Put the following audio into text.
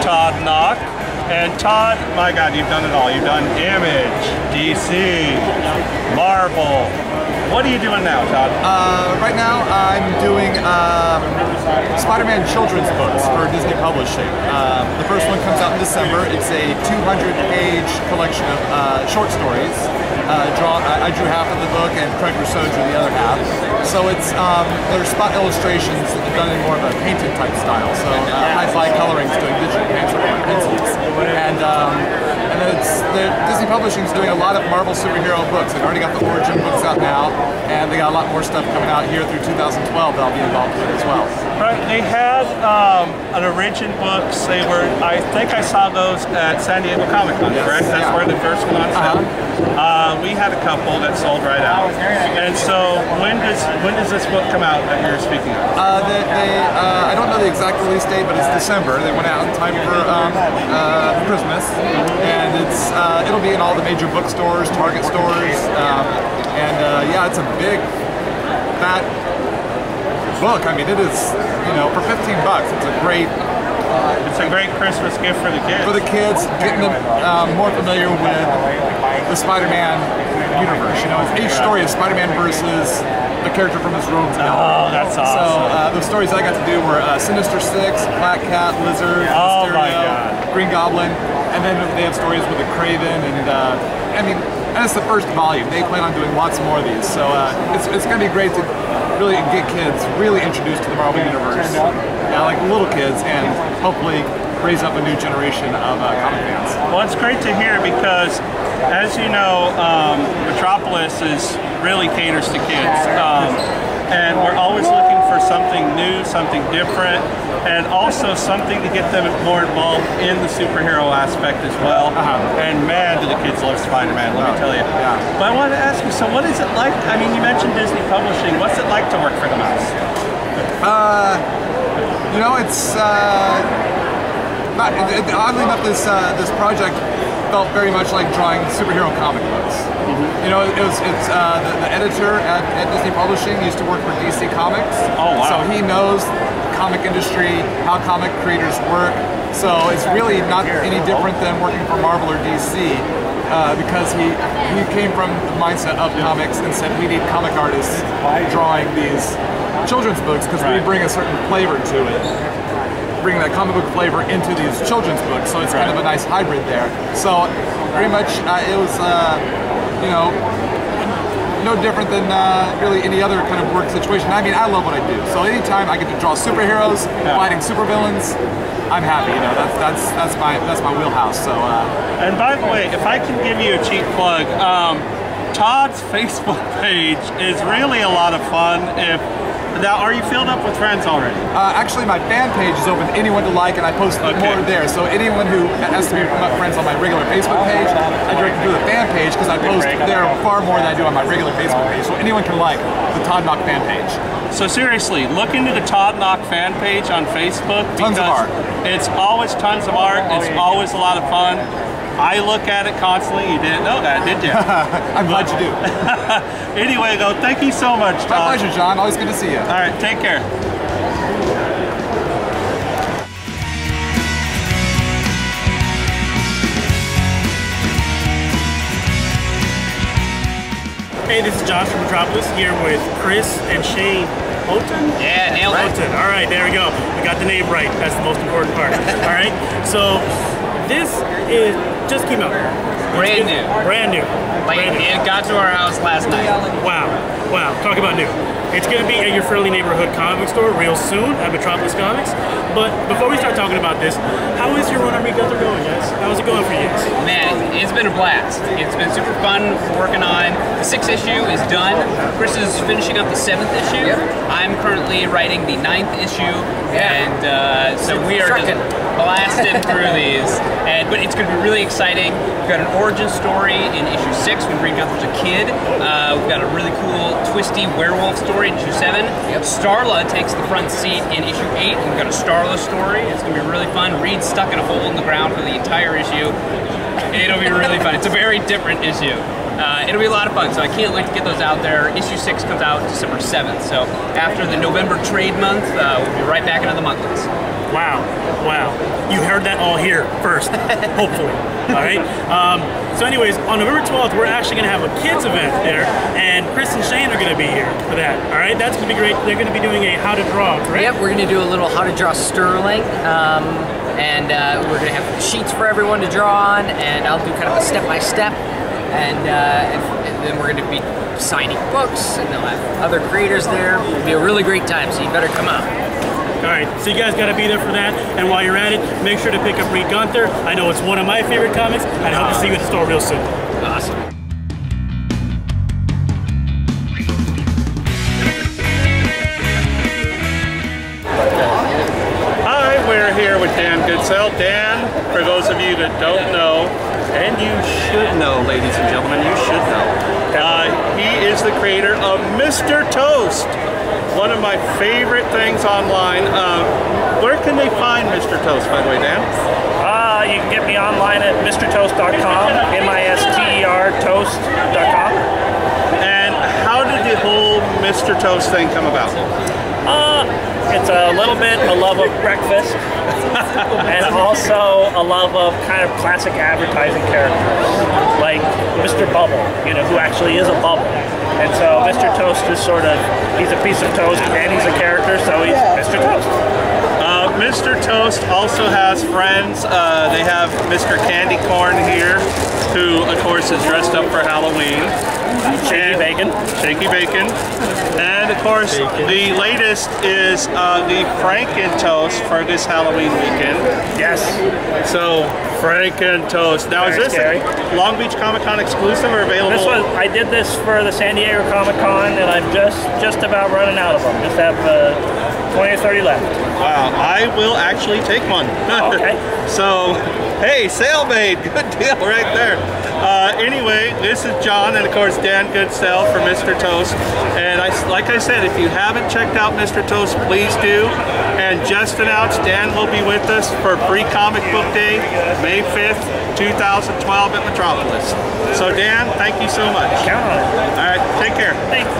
Todd Knock. And Todd, my God, you've done it all. You've done Image, DC, Marvel. What are you doing now, Todd? Right now, I'm doing Spider-Man children's books for Disney Publishing. The first one comes out in December. It's a 200-page collection of short stories. I drew half of the book, and Craig Rousseau drew the other half. So it's they're spot illustrations done in more of a painted type style. So high-fi coloring is doing digital pencils, and then Disney Publishing is doing a lot of Marvel superhero books. They've already got the origin books out now, and they got a lot more stuff coming out here through 2012 that I'll be involved with as well. Right, they had an origin books. They were, I think I saw those at San Diego Comic-Con, yes, correct? That's where the first one on sale. We had a couple that sold right out. And so when does this book come out that you're speaking of? I don't know the exact release date, but it's December. They went out in time for Christmas, and it'll be in all the major bookstores, Target stores, yeah, it's a big, fat book. I mean, it is, for 15 bucks, it's a great Christmas gift for the kids. For the kids, getting them more familiar with the Spider-Man universe. Each story is Spider-Man versus a character from his room. Oh, that's awesome. So the stories I got to do were Sinister Six, Black Cat, Lizard, Mysterio, Green Goblin, and then they have stories with the Kraven, and it's the first volume. They plan on doing lots more of these, so it's going to be great to really get kids really introduced to the Marvel Universe, like little kids, and hopefully raise up a new generation of comic fans. Well, it's great to hear because, as you know, Metropolis really caters to kids, and we're always looking for something new, something different, and also something to get them more involved in the superhero aspect as well. And man, do the kids love Spider-Man, let me tell you. But I wanted to ask you, so what is it like? I mean, you mentioned Disney Publishing. What's it like to work for the mouse? It's oddly enough, this project felt very much like drawing superhero comic books. The editor at Disney Publishing used to work for DC Comics. Oh, wow. So he knows the comic industry, how comic creators work. So it's really not any different than working for Marvel or DC, because he came from the mindset of comics and said we need comic artists drawing these children's books because we bring a certain flavor to it. Bring that comic book flavor into these children's books, so it's kind of a nice hybrid there. So very much it was, no different than really any other kind of work situation. I mean, I love what I do. So anytime I get to draw superheroes fighting supervillains, I'm happy. That's my wheelhouse. So. And by the way, if I can give you a cheap plug, Todd's Facebook page is really a lot of fun. Now, are you filled up with friends already? Actually, my fan page is open to anyone to like, and I post more there. So anyone who has to be friends on my regular Facebook page, I direct them to the fan page because I post there far more than I do on my regular Facebook page. So anyone can like the Todd Knock fan page. So seriously, look into the Todd Knock fan page on Facebook. Tons of art. It's always tons of art. It's always a lot of fun. I look at it constantly. You didn't know that, did you? I'm glad you do. Anyway, though, thank you so much, Todd. My pleasure, John. Always good to see you. All right, take care. Hey, this is Josh from Metropolis here with Chris and Shane Houghton? Yeah, nailed it. Houghton. All right, there we go. We got the name right. That's the most important part. All right, so this just came out. Brand new. Brand new. It got to our house last night. Wow. Talk about new. It's going to be at your friendly neighborhood comic store real soon at Metropolis Comics. But before we start talking about this, how is your run on Together going, guys? How's it going for you? Man, it's been a blast. It's been super fun working on. The 6th issue is done. Chris is finishing up the 7th issue. I'm currently writing the 9th issue. And so we are just blasting through these. But it's going to be really exciting. We've got an origin story in issue 6 when Green Goblin's a kid. We've got a really cool, twisty werewolf story in issue 7. Starla takes the front seat in issue 8. And we've got a Starla story. It's going to be really fun. Reed's stuck in a hole in the ground for the entire issue. It'll be really fun. It's a very different issue. it'll be a lot of fun, so I can't wait to get those out there. Issue 6 comes out December 7th, so after the November trade month, we'll be right back into the monthlies. Wow, wow. You heard that all here first, hopefully. All right? So anyways, on November 12th, we're actually going to have a kids event there, and Chris and Shane are going to be here for that. All right? That's going to be great. They're going to be doing a how to draw, correct? Yep, we're going to do a little how to draw Sterling, and we're going to have sheets for everyone to draw on, and I'll do kind of a step-by-step, and then we're going to be signing books, and they'll have other creators there. It'll be a really great time, so you better come out. All right, so you guys got to be there for that, and while you're at it, make sure to pick up Reed Gunther. I know it's one of my favorite comics, and I hope to see you at the store real soon. Awesome. Hi, we're here with Dan Goodsell. Dan, for those of you that don't know, and you should know, ladies and gentlemen, you should know, he is the creator of Mr. Toast, one of my favorite things online. Where can they find Mr. Toast, by the way, Dan? You can get me online at mrtoast.com, M-I-S-T-E-R toast.com. And how did the whole Mr. Toast thing come about? It's a little bit a love of breakfast and also a love of kind of classic advertising characters like Mr. Bubble, you know, who actually is a bubble. And so Mr. Toast is sort of, he's a piece of toast and he's a character, so he's Mr. Toast. Mr. Toast also has friends. They have Mr. Candy Corn here, who of course is dressed up for Halloween. Shaky Bacon. And of course, the latest is the Franken Toast for this Halloween weekend. Yes. So, Franken Toast. Now, Very is this scary. a Long Beach Comic Con exclusive or available? This was, I did this for the San Diego Comic Con and I'm just about running out of them. Just have 20 or 30 left. Wow, I will actually take one. Okay. So, hey, sale made. Good deal right there. Anyway, this is John and of course Dan Goodsell for Mr. Toast. And like I said, if you haven't checked out Mr. Toast, please do. And just announced Dan will be with us for Pre-Comic Book Day, May 5th, 2012 at Metropolis. So Dan, thank you so much. Count on it. All right, take care. Thanks.